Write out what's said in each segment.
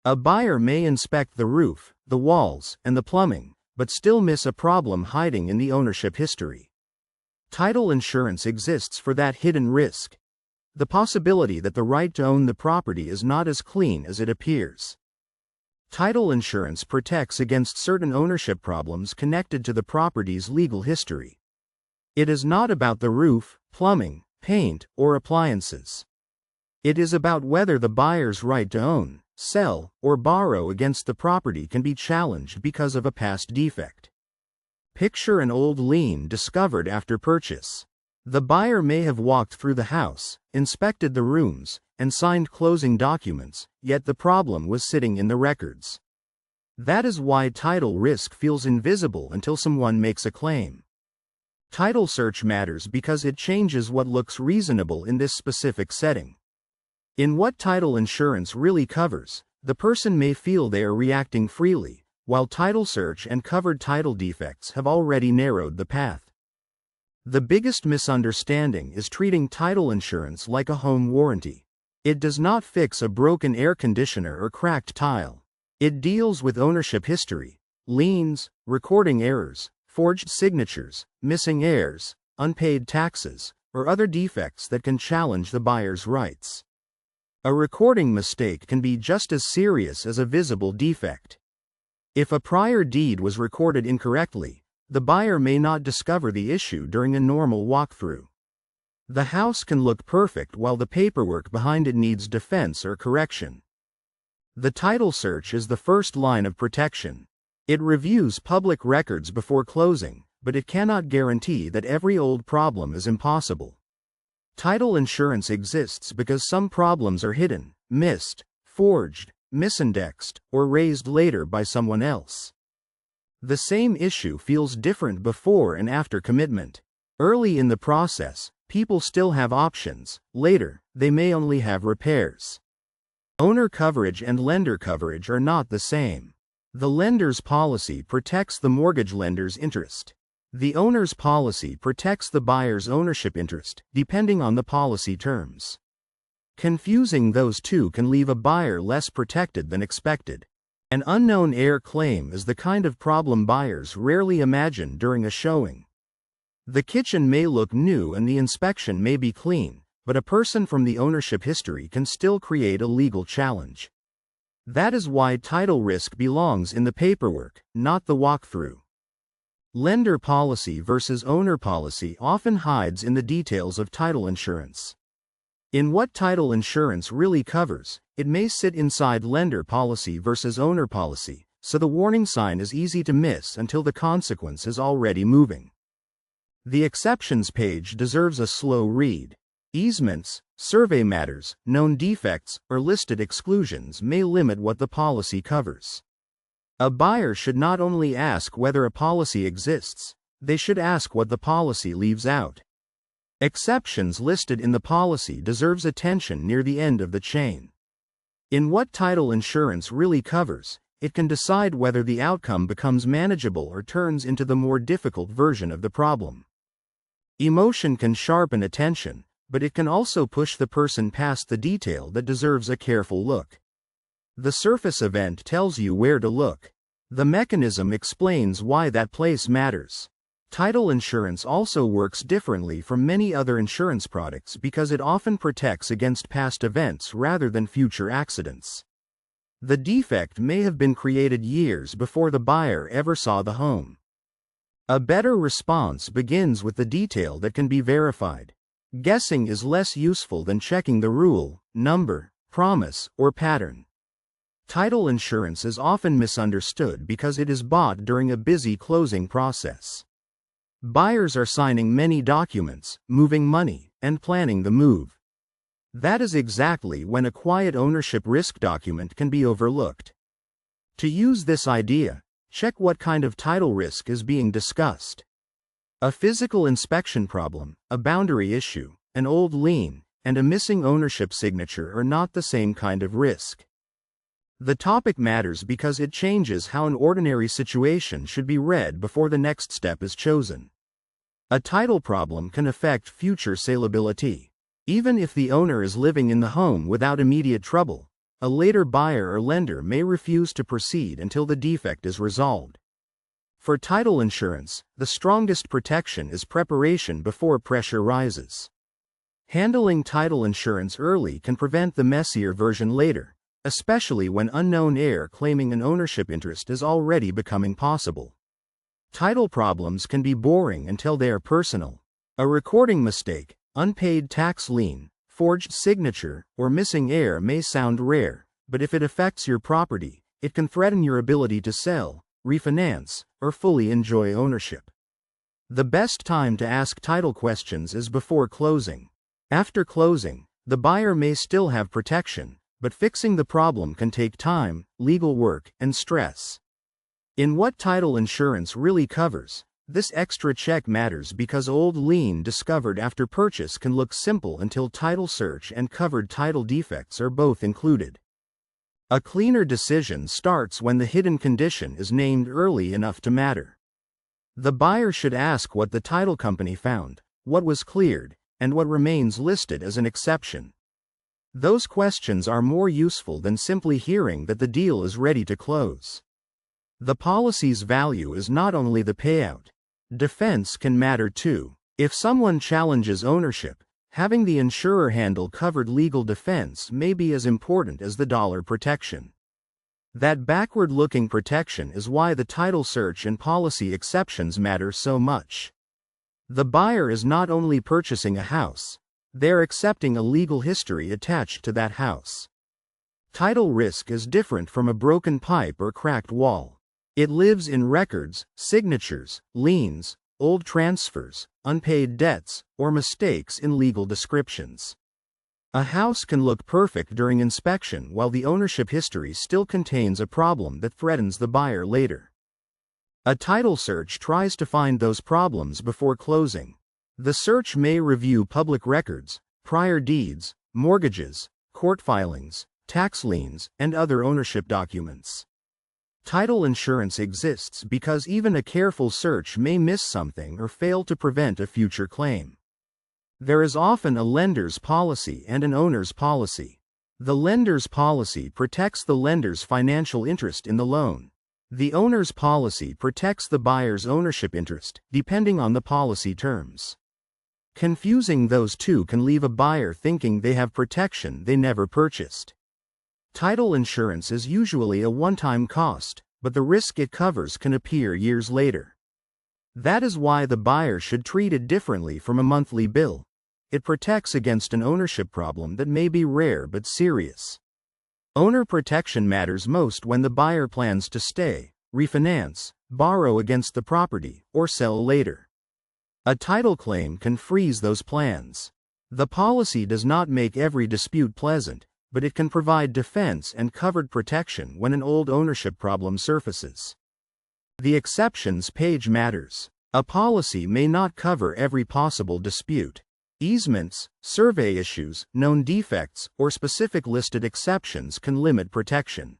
A buyer may inspect the roof, the walls, and the plumbing, but still miss a problem hiding in the ownership history. Title insurance exists for that hidden risk. The possibility that the right to own the property is not as clean as it appears. Title insurance protects against certain ownership problems connected to the property's legal history. It is not about the roof, plumbing, paint, or appliances. It is about whether the buyer's right to own, sell, or borrow against the property can be challenged because of a past defect. Picture an old lien discovered after purchase. The buyer may have walked through the house, inspected the rooms, and signed closing documents, yet the problem was sitting in the records. That is why title risk feels invisible until someone makes a claim. Title search matters because it changes what looks reasonable in this specific setting. In what title insurance really covers, the person may feel they are reacting freely, while title search and covered title defects have already narrowed the path. The biggest misunderstanding is treating title insurance like a home warranty. It does not fix a broken air conditioner or cracked tile. It deals with ownership history, liens, recording errors, forged signatures, missing heirs, unpaid taxes, or other defects that can challenge the buyer's rights. A recording mistake can be just as serious as a visible defect. If a prior deed was recorded incorrectly, the buyer may not discover the issue during a normal walkthrough. The house can look perfect while the paperwork behind it needs defense or correction. The title search is the first line of protection. It reviews public records before closing, but it cannot guarantee that every old problem is impossible. Title insurance exists because some problems are hidden, missed, forged, misindexed, or raised later by someone else. The same issue feels different before and after commitment. Early in the process, people still have options. Later, they may only have repairs. Owner coverage and lender coverage are not the same. The lender's policy protects the mortgage lender's interest. The owner's policy protects the buyer's ownership interest, depending on the policy terms. Confusing those two can leave a buyer less protected than expected. An unknown heir claim is the kind of problem buyers rarely imagine during a showing. The kitchen may look new and the inspection may be clean, but a person from the ownership history can still create a legal challenge. That is why title risk belongs in the paperwork, not the walkthrough. Lender policy versus owner policy often hides in the details of title insurance. In what title insurance really covers, it may sit inside lender policy versus owner policy, so the warning sign is easy to miss until the consequence is already moving. The exceptions page deserves a slow read. Easements, survey matters, known defects, or listed exclusions may limit what the policy covers. A buyer should not only ask whether a policy exists, they should ask what the policy leaves out. Exceptions listed in the policy deserves attention near the end of the chain. In what title insurance really covers, it can decide whether the outcome becomes manageable or turns into the more difficult version of the problem. Emotion can sharpen attention, but it can also push the person past the detail that deserves a careful look. The surface event tells you where to look. The mechanism explains why that place matters. Title insurance also works differently from many other insurance products because it often protects against past events rather than future accidents. The defect may have been created years before the buyer ever saw the home. A better response begins with the detail that can be verified. Guessing is less useful than checking the rule, number, promise, or pattern. Title insurance is often misunderstood because it is bought during a busy closing process. Buyers are signing many documents, moving money, and planning the move. That is exactly when a quiet ownership risk document can be overlooked. To use this idea, check what kind of title risk is being discussed. A physical inspection problem, a boundary issue, an old lien, and a missing ownership signature are not the same kind of risk. The topic matters because it changes how an ordinary situation should be read before the next step is chosen. A title problem can affect future salability. Even if the owner is living in the home without immediate trouble, a later buyer or lender may refuse to proceed until the defect is resolved. For title insurance, the strongest protection is preparation before pressure rises. Handling title insurance early can prevent the messier version later, especially when unknown heir claiming an ownership interest is already becoming possible. Title problems can be boring until they are personal. A recording mistake, unpaid tax lien, forged signature, or missing heir may sound rare, but if it affects your property, it can threaten your ability to sell, refinance, or fully enjoy ownership. The best time to ask title questions is before closing. After closing, the buyer may still have protection, but fixing the problem can take time, legal work, and stress. In what title insurance really covers, this extra check matters because old lien discovered after purchase can look simple until title search and covered title defects are both included. A cleaner decision starts when the hidden condition is named early enough to matter. The buyer should ask what the title company found, what was cleared, and what remains listed as an exception. Those questions are more useful than simply hearing that the deal is ready to close. The policy's value is not only the payout. Defense can matter too. If someone challenges ownership, having the insurer handle covered legal defense may be as important as the dollar protection. That backward-looking protection is why the title search and policy exceptions matter so much. The buyer is not only purchasing a house, they're accepting a legal history attached to that house. Title risk is different from a broken pipe or cracked wall. It lives in records, signatures, liens, old transfers, unpaid debts, or mistakes in legal descriptions. A house can look perfect during inspection while the ownership history still contains a problem that threatens the buyer later. A title search tries to find those problems before closing. The search may review public records, prior deeds, mortgages, court filings, tax liens, and other ownership documents. Title insurance exists because even a careful search may miss something or fail to prevent a future claim. There is often a lender's policy and an owner's policy. The lender's policy protects the lender's financial interest in the loan. The owner's policy protects the buyer's ownership interest, depending on the policy terms. Confusing those two can leave a buyer thinking they have protection they never purchased. Title insurance is usually a one-time cost, but the risk it covers can appear years later. That is why the buyer should treat it differently from a monthly bill. It protects against an ownership problem that may be rare but serious. Owner protection matters most when the buyer plans to stay, refinance, borrow against the property, or sell later. A title claim can freeze those plans. The policy does not make every dispute pleasant, but it can provide defense and covered protection when an old ownership problem surfaces. The exceptions page matters. A policy may not cover every possible dispute. Easements, survey issues, known defects, or specific listed exceptions can limit protection.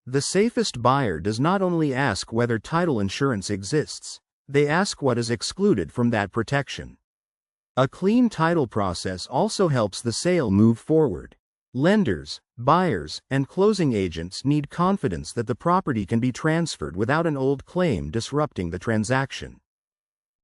The safest buyer does not only ask whether title insurance exists, they ask what is excluded from that protection. A clean title process also helps the sale move forward. Lenders, buyers, and closing agents need confidence that the property can be transferred without an old claim disrupting the transaction.